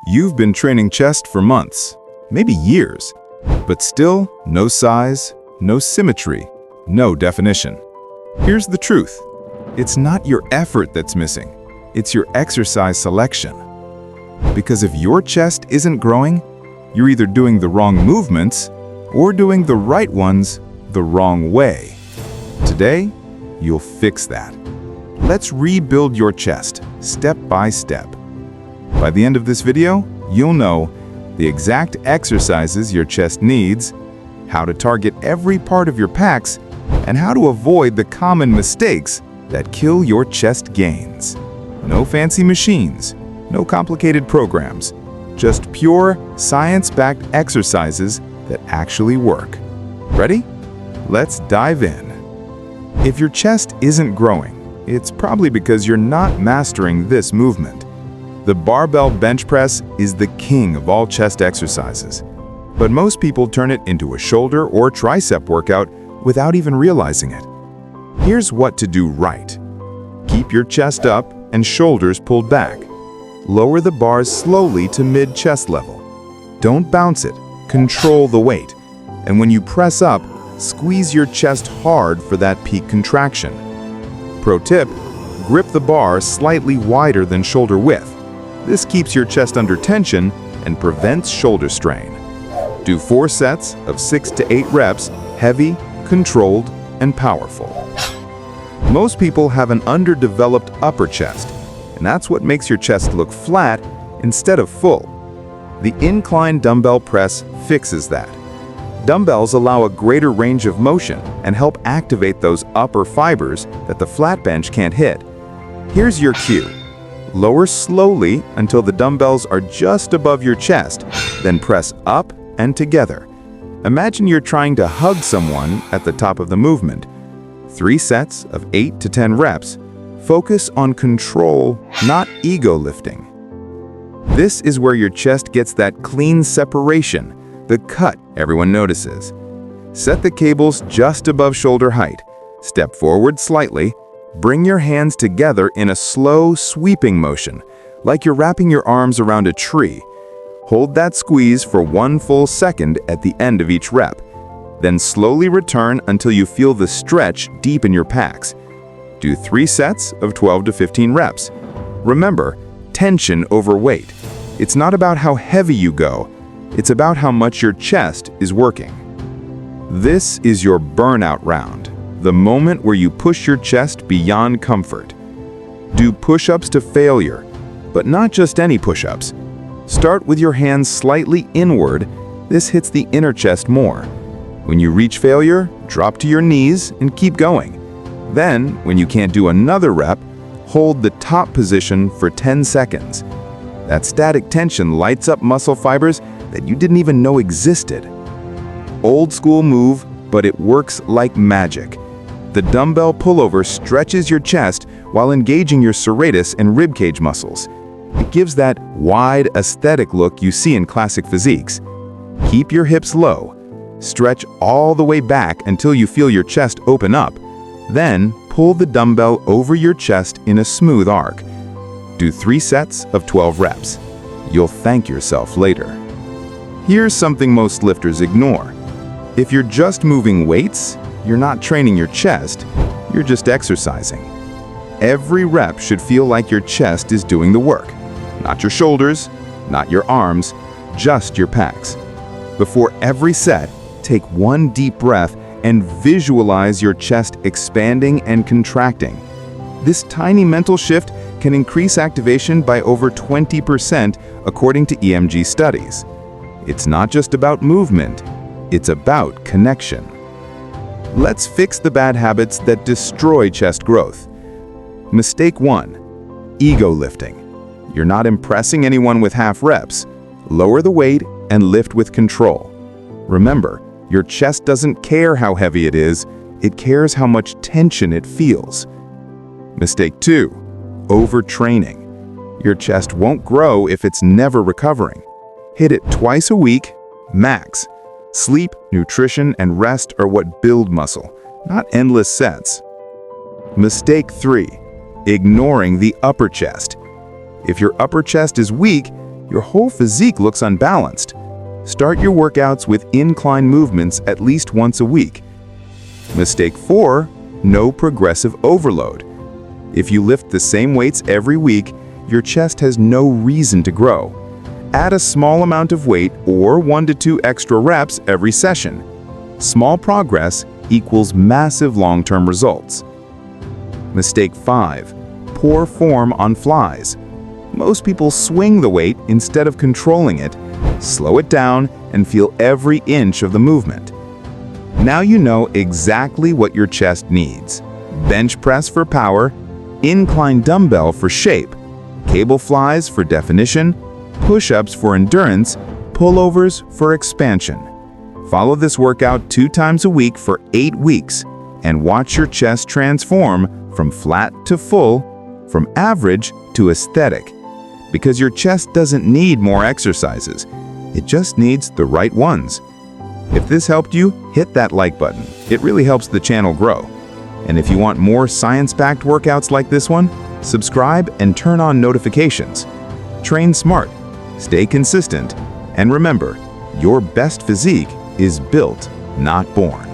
You've been training chest for months, maybe years, but still no size, no symmetry, no definition. Here's the truth. It's not your effort that's missing. It's your exercise selection. Because if your chest isn't growing, you're either doing the wrong movements or doing the right ones the wrong way. Today, you'll fix that. Let's rebuild your chest, step by step. By the end of this video, you'll know the exact exercises your chest needs, how to target every part of your pecs, and how to avoid the common mistakes that kill your chest gains. No fancy machines, no complicated programs, just pure, science-backed exercises that actually work. Ready? Let's dive in. If your chest isn't growing, it's probably because you're not mastering this movement. The barbell bench press is the king of all chest exercises, but most people turn it into a shoulder or tricep workout without even realizing it. Here's what to do right. Keep your chest up and shoulders pulled back. Lower the bars slowly to mid-chest level. Don't bounce it, control the weight. And when you press up, squeeze your chest hard for that peak contraction. Pro tip, grip the bar slightly wider than shoulder width. This keeps your chest under tension and prevents shoulder strain. Do 4 sets of 6 to 8 reps, heavy, controlled, and powerful. Most people have an underdeveloped upper chest, and that's what makes your chest look flat instead of full. The incline dumbbell press fixes that. Dumbbells allow a greater range of motion and help activate those upper fibers that the flat bench can't hit. Here's your cue. Lower slowly until the dumbbells are just above your chest, then press up and together. Imagine you're trying to hug someone at the top of the movement. 3 sets of 8 to 10 reps. Focus on control, not ego lifting. This is where your chest gets that clean separation, the cut everyone notices. Set the cables just above shoulder height. Step forward slightly. Bring your hands together in a slow, sweeping motion, like you're wrapping your arms around a tree. Hold that squeeze for 1 full second at the end of each rep. Then slowly return until you feel the stretch deep in your pecs. Do 3 sets of 12 to 15 reps. Remember, tension over weight. It's not about how heavy you go. It's about how much your chest is working. This is your burnout round. The moment where you push your chest beyond comfort. Do push-ups to failure, but not just any push-ups. Start with your hands slightly inward. This hits the inner chest more. When you reach failure, drop to your knees and keep going. Then, when you can't do another rep, hold the top position for 10 seconds. That static tension lights up muscle fibers that you didn't even know existed. Old school move, but it works like magic. The dumbbell pullover stretches your chest while engaging your serratus and ribcage muscles. It gives that wide, aesthetic look you see in classic physiques. Keep your hips low. Stretch all the way back until you feel your chest open up. Then, pull the dumbbell over your chest in a smooth arc. Do 3 sets of 12 reps. You'll thank yourself later. Here's something most lifters ignore. If you're just moving weights, you're not training your chest, you're just exercising. Every rep should feel like your chest is doing the work. Not your shoulders, not your arms, just your pecs. Before every set, take 1 deep breath and visualize your chest expanding and contracting. This tiny mental shift can increase activation by over 20% according to EMG studies. It's not just about movement, it's about connection. Let's fix the bad habits that destroy chest growth. Mistake 1. Ego lifting. You're not impressing anyone with half reps. Lower the weight and lift with control. Remember, your chest doesn't care how heavy it is, it cares how much tension it feels. Mistake 2. Overtraining. Your chest won't grow if it's never recovering. Hit it twice a week, max. Sleep, nutrition, and rest are what build muscle, not endless sets. Mistake 3. Ignoring the upper chest. If your upper chest is weak, your whole physique looks unbalanced. Start your workouts with incline movements at least once a week. Mistake 4, no progressive overload. If you lift the same weights every week, your chest has no reason to grow. Add a small amount of weight or 1 to 2 extra reps every session. Small progress equals massive long-term results. Mistake 5, poor form on flies. Most people swing the weight instead of controlling it, slow it down, and feel every inch of the movement. Now you know exactly what your chest needs. Bench press for power, incline dumbbell for shape, cable flies for definition, push-ups for endurance, pullovers for expansion. Follow this workout 2 times a week for 8 weeks and watch your chest transform from flat to full, from average to aesthetic. Because your chest doesn't need more exercises, it just needs the right ones. If this helped you, hit that like button. It really helps the channel grow. And if you want more science-backed workouts like this one, subscribe and turn on notifications. Train smart, stay consistent, and remember, your best physique is built, not born.